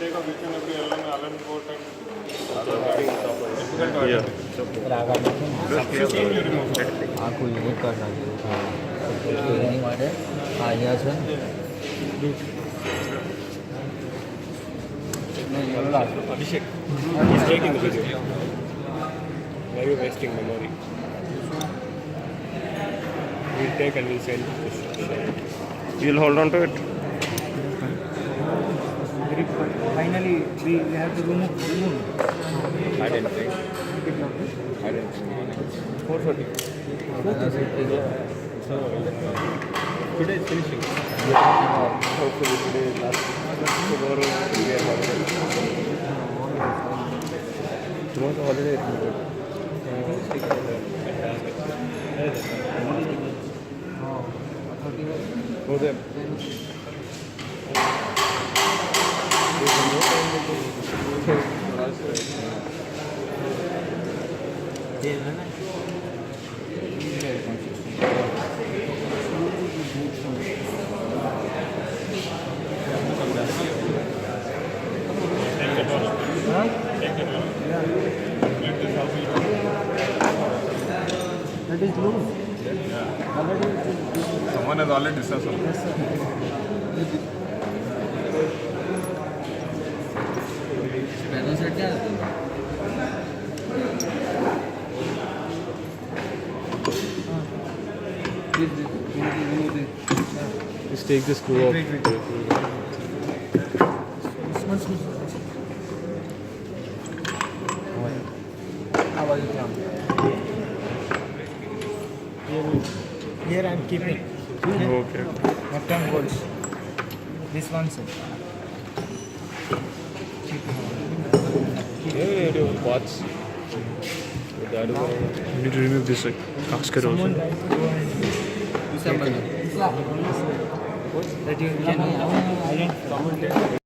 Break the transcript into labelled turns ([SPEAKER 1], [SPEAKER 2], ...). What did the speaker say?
[SPEAKER 1] take a weekend every Allen Port and
[SPEAKER 2] Yeah.
[SPEAKER 3] આખું unique કરી નાખ્યું એની માટે આ અહીંયા છે
[SPEAKER 2] Abhishek, he's taking the video. Why are you wasting memory? We'll take and we'll send this.
[SPEAKER 4] You'll hold on to it.
[SPEAKER 3] Finally, we have to remove.
[SPEAKER 2] I didn't think. I didn't think. 4:30. So, today is finishing. Hopefully today is last. Tomorrow we are holiday. Tomorrow's a holiday. Go there.
[SPEAKER 3] That is loose.
[SPEAKER 1] someone has already discussed something.
[SPEAKER 3] पैदल set क्या है
[SPEAKER 2] Just take the screw off.
[SPEAKER 3] Here I am keeping.
[SPEAKER 2] Okay.
[SPEAKER 3] Left hand holds. This one sir.
[SPEAKER 2] Yeah, do parts.
[SPEAKER 4] You need to remove this casket also.
[SPEAKER 3] That you can identify.